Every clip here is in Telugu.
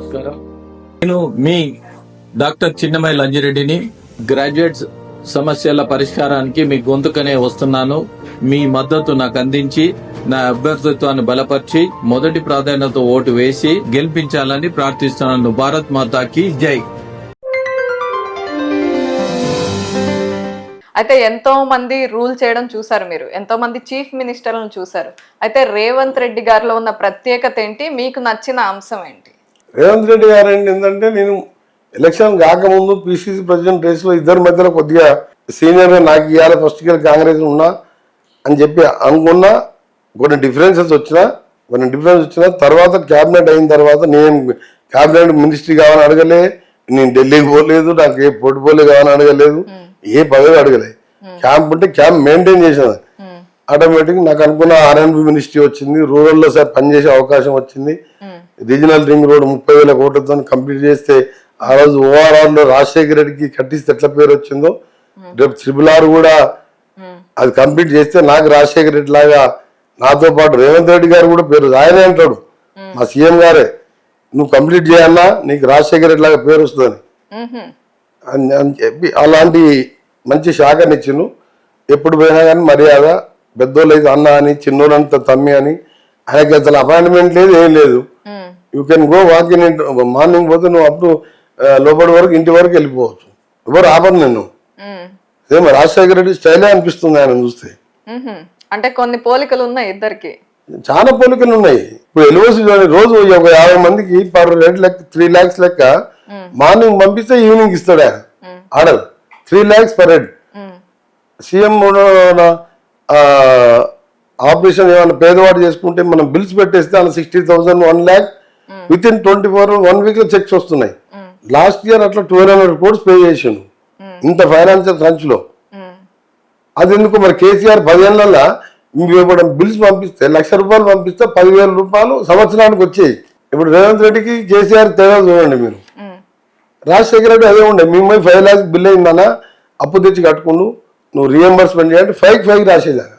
నమస్కారం. నేను మీ డాక్టర్ చిన్నమై లంజిరెడ్డిని. గ్రాడ్యుయేట్స్ సమస్యల పరిష్కారానికి మీ గొంతుకనే వస్తున్నాను. మీ మద్దతు నాకు అందించి నా అభ్యర్థిత్వాన్ని బలపరిచి మొదటి ప్రాధాన్యత ఓటు వేసి గెలిపించాలని ప్రార్థిస్తున్నాను. భారత్ మాతాకి జై. అయితే ఎంతో మంది రూల్ చేయడం చూసారు, మీరు ఎంతో మంది చీఫ్ మినిస్టర్లను చూసారు. అయితే రేవంత్ రెడ్డి గారిలో ఉన్న ప్రత్యేకత ఏంటి, మీకు నచ్చిన అంశం ఏంటి? రేవంత్ రెడ్డి గారు ఏంటంటే, నేను ఎలక్షన్ కాకముందు పిసిసి ప్రెసిడెంట్ రేసులో ఇద్దరి మధ్యలో కొద్దిగా సీనియర్గా నాకు ఇవ్వాలి, ఫస్ట్ ఇయర్ కాంగ్రెస్ ఉన్నా అని చెప్పి అనుకున్నా. కొన్ని డిఫరెన్సెస్ వచ్చినా తర్వాత క్యాబినెట్ అయిన తర్వాత నేను క్యాబినెట్ మినిస్ట్రీ కావాలని అడగలే, నేను ఢిల్లీకి పోలేదు, నాకు ఏ పోర్ట్ఫోలియో కావాలని అడగలేదు, ఏ పదవి అడగలేదు. క్యాంప్ ఉంటే క్యాంప్ మెయింటైన్ చేసేది. ఆటోమేటిక్ నాకు అనుకున్న ఆర్ఎన్బి మినిస్ట్రీ వచ్చింది, రూరల్లో సార్ పనిచేసే అవకాశం వచ్చింది. రీజనల్ రింగ్ రోడ్ 30,000 కోట్లతో కంప్లీట్ చేస్తే ఆ రోజు ఓఆర్ఆర్ లో రాజశేఖర రెడ్డికి కట్టిస్తే ఎట్లా పేరు వచ్చిందో, రేపు RRR కూడా అది కంప్లీట్ చేస్తే నాకు రాజశేఖర రెడ్డి లాగా నాతో పాటు రేవంత్ రెడ్డి గారు కూడా పేరు ఆయనే అంటాడు, మా సీఎం గారే, నువ్వు కంప్లీట్ చేయన్నా నీకు రాజశేఖర రెడ్డి లాగా పేరు వస్తుందని అని చెప్పి అలాంటి మంచి శాఖనిచ్చిండు. ఎప్పుడు పోయినా కానీ మర్యాద, పెద్దోళ్ళు అయితే అన్న అని, చిన్నోళ్ళంతా తమ్మి అని. ఆయనకి అసలు అపాయింట్మెంట్ లేదు, ఏం లేదు. You can go walk in. Morning పోతే నువ్వు అప్పుడు లోపలి వరకు ఇంటి వరకు వెళ్ళిపోవచ్చు, ఎవరు ఆపదు నిన్ను. సేమ్ రాజశేఖర రెడ్డి స్టైలే అనిపిస్తుంది ఆయన చూస్తే. అంటే కొన్ని పోలికలు ఉన్నాయి ఇద్దరికి, చాలా పోలికలు ఉన్నాయి. ఇప్పుడు ఎల్ఓసి రోజు ఒక 50 మందికి పర్ రేట్ లెక్క 3 lakhs లెక్క మార్నింగ్ పంపిస్తే ఈవినింగ్ ఇస్తాడు ఆయన order. 3 lakhs per head. CM operation ఏమైనా పేదవాడు చేసుకుంటే మనం బిల్స్ పెట్టేస్తే అలా 60,000 1 lakh విత్ ఇన్ 1 week లో చెక్స్ వస్తున్నాయి. లాస్ట్ ఇయర్ అట్లా 1,200 crores పే చేసిండు ఇంత ఫైనాన్షియల్ క్రంచ్ లో. అది ఎందుకు మరి కేసీఆర్ 10 ఏళ్లలో బిల్స్ పంపిస్తే ₹1,00,000 పంపిస్తే 10,000 రూపాయలు సంవత్సరానికి వచ్చాయి. ఇప్పుడు రేవంత్ రెడ్డికి కేసీఆర్ తేడా చూడండి మీరు. రాజశేఖర రెడ్డి అదే ఉండే, మీ 5 lakhs బిల్ అయిందన్నా అప్పు తెచ్చి కట్టుకుండు, నువ్వు రియంబర్స్మెంట్ చేయాలంటే 5 రాసేదాకా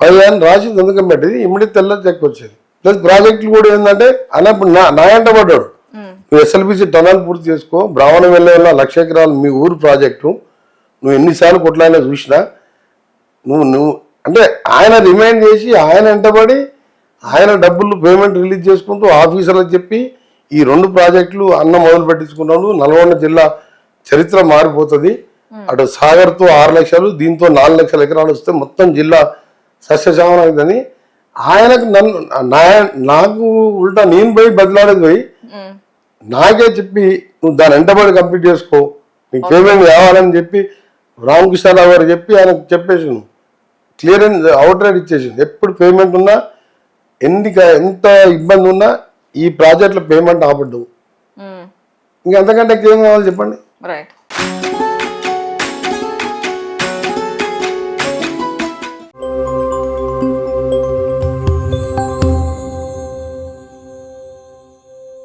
5 అని రాసి సంతకం పెట్టేది, ఇమ్మీడియట్ తెల్ల చెక్ వచ్చేది. ప్లస్ ప్రాజెక్టులు కూడా ఏంటంటే అన్నప్పుడు నా ఎంట పడ్డాడు, నువ్వు ఎస్ఎల్బిసి టనల్ పూర్తి చేసుకో, బ్రాహ్మణం వెళ్ళే 1,00,000 ఎకరాలు మీ ఊరు ప్రాజెక్టు, నువ్వు ఎన్నిసార్లు కొట్లాయినా చూసినా నువ్వు అంటే ఆయన రిమైండ్ చేసి ఆయన వెంటబడి ఆయన డబ్బులు పేమెంట్ రిలీజ్ చేసుకుంటూ ఆఫీసర్లకు చెప్పి ఈ 2 ప్రాజెక్టులు అన్న మొదలు పెట్టించుకున్నాడు. నల్గొండ జిల్లా చరిత్ర మారిపోతుంది. అటు సాగర్తో 6 లక్షలు, దీంతో 4 లక్షల ఎకరాలు వస్తే మొత్తం జిల్లా సస్యశ్యామలం అవుతుందని ఆయనకు నాకు ఉల్టా నేను పోయి బదిలాడేది పోయి నాకే చెప్పి నువ్వు దాని వెంటబడి కంప్లీట్ చేసుకో, నీకు పేమెంట్ కావాలని చెప్పి రామకృష్ణరావు గారు చెప్పి ఆయనకు చెప్పేసి క్లియరెన్స్ అవుట్ రైట్ ఇచ్చేసి, ఎప్పుడు పేమెంట్ ఉన్నా ఎంత ఇబ్బంది ఉన్నా ఈ ప్రాజెక్టులో పేమెంట్ ఆపడ్డు. ఇంకంతకంటే ఏం కావాలి చెప్పండి.